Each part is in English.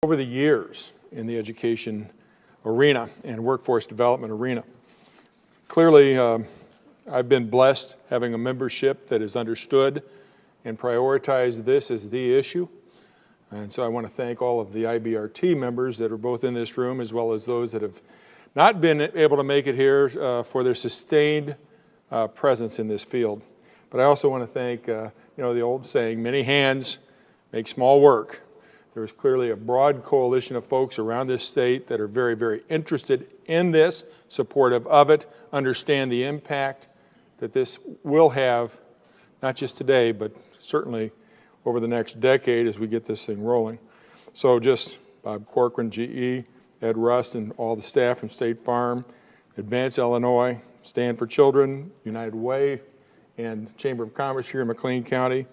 over the years in the education arena and workforce development arena. Clearly, I've been blessed having a membership that has understood and prioritized this as the issue. And so I want to thank all of the IBRT members that are both in this room, as well as those that have not been able to make it here for their sustained presence in this field. But I also want to thank, the old saying, many hands make small work. There is clearly a broad coalition of folks around this state that are very, very interested in this, supportive of it, understand the impact that this will have, not just today, but certainly over the next decade as we get this thing rolling. So just Bob Corcoran, GE, Ed Rust, and all the staff from State Farm, Advance Illinois, Stand for Children, United Way, and Chamber of Commerce here in McLean County,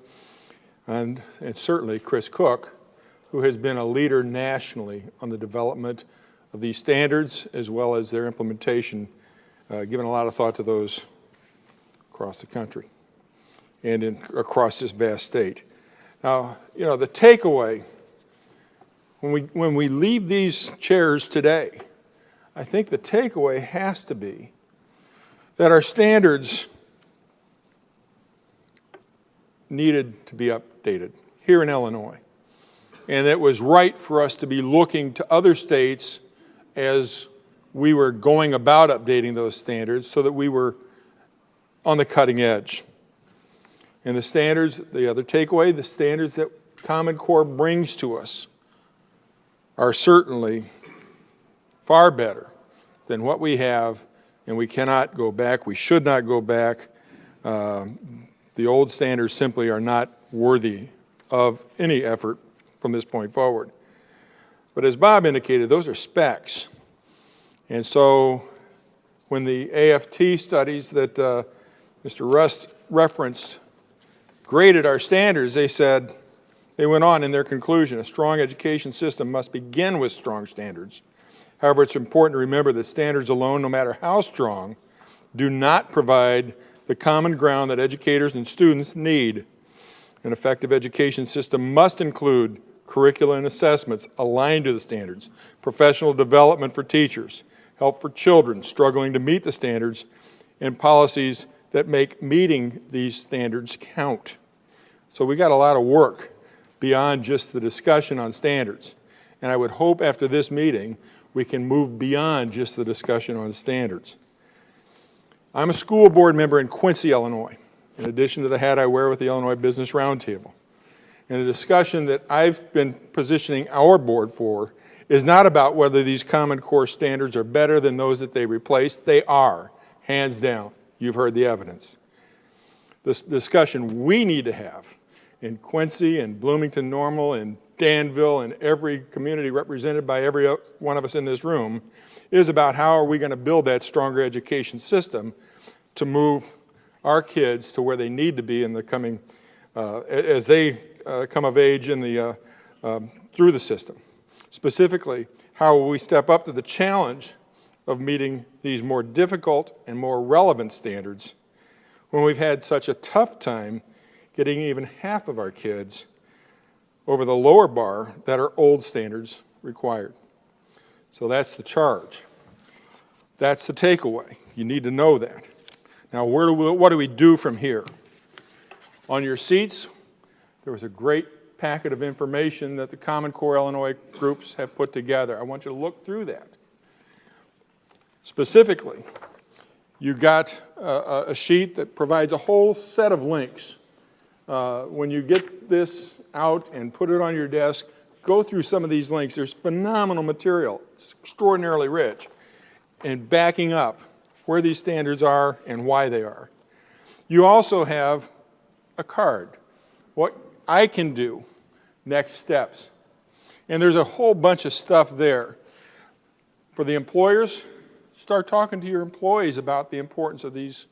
and certainly Chris Koch, who has been a leader nationally on the development of these standards as well as their implementation, giving a lot of thought to those across the country and across this vast state. Now, the takeaway, when we leave these chairs today, I think the takeaway has to be that our standards needed to be updated here in Illinois. And it was right for us to be looking to other states as we were going about updating those standards so that we were on the cutting edge. And the standards, the other takeaway, the standards that Common Core brings to us are certainly far better than what we have, and we cannot go back. We should not go back. The old standards simply are not worthy of any effort from this point forward. But as Bob indicated, those are specs. And so when the AFT studies that Mr. Rust referenced graded our standards, they went on in their conclusion, a strong education system must begin with strong standards. However, it's important to remember that standards alone, no matter how strong, do not provide the common ground that educators and students need. An effective education system must include curricula and assessments aligned to the standards, professional development for teachers, help for children struggling to meet the standards, and policies that make meeting these standards count. So we got a lot of work beyond just the discussion on standards. And I would hope after this meeting we can move beyond just the discussion on standards. I'm a school board member in Quincy, Illinois, in addition to the hat I wear with the Illinois Business Roundtable. And the discussion that I've been positioning our board for is not about whether these Common Core standards are better than those that they replaced. They are, hands down. You've heard the evidence. This discussion we need to have in Quincy and Bloomington Normal and Danville and every community represented by every one of us in this room is about how are we going to build that stronger education system to move our kids to where they need to be in the coming, as they come of age in the, through the system. Specifically, how will we step up to the challenge of meeting these more difficult and more relevant standards when we've had such a tough time getting even half of our kids over the lower bar that our old standards required. So that's the charge. That's the takeaway. You need to know that. Now, what do we do from here? On your seats, there was a great packet of information that the Common Core Illinois groups have put together. I want you to look through that. Specifically, you got a sheet that provides a whole set of links. When you get this out and put it on your desk, go through some of these links. There's phenomenal material. It's extraordinarily rich. And backing up where these standards are and why they are. You also have a card. What I can do, next steps. And there's a whole bunch of stuff there. For the employers, start talking to your employees about the importance of these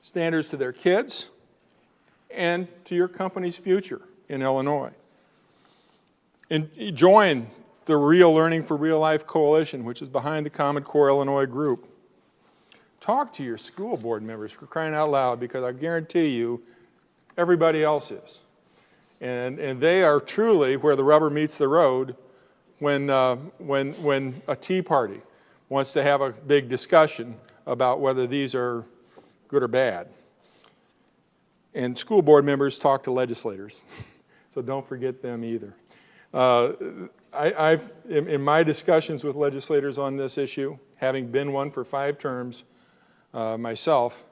standards to their kids and to your company's future in Illinois. And join the Real Learning for Real Life Coalition, which is behind the Common Core Illinois group. Talk to your school board members, for crying out loud, because I guarantee you everybody else is. And they are truly, where the rubber meets the road, when a Tea Party wants to have a big discussion about whether these are good or bad. And school board members talk to legislators, so don't forget them either. In my discussions with legislators on this issue, having been one for 5 terms myself,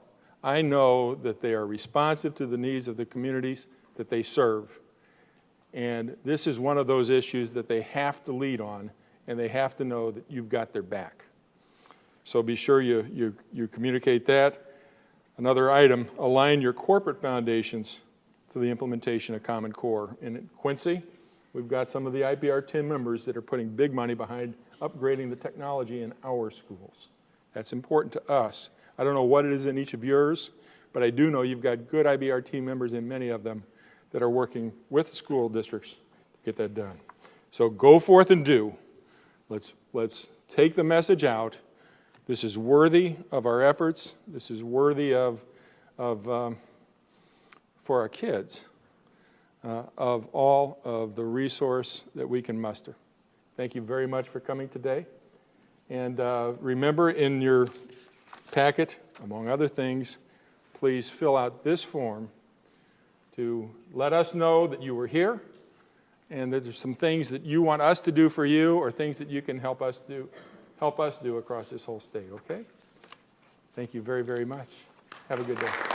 I know that they are responsive to the needs of the communities that they serve. And this is one of those issues that they have to lead on, and they have to know that you've got their back. So be sure you communicate that. Another item, align your corporate foundations to the implementation of Common Core. In Quincy, we've got some of the IPR team members that are putting big money behind upgrading the technology in our schools. That's important to us. I don't know what it is in each of yours, but I do know you've got good IBR team members in many of them that are working with the school districts to get that done. So go forth and do. Let's take the message out. This is worthy of our efforts. This is worthy for our kids, of all of the resource that we can muster. Thank you very much for coming today. And remember, in your packet, among other things, please fill out this form to let us know that you were here and that there's some things that you want us to do for you or things that you can help us do across this whole state, okay? Thank you very, very much. Have a good day.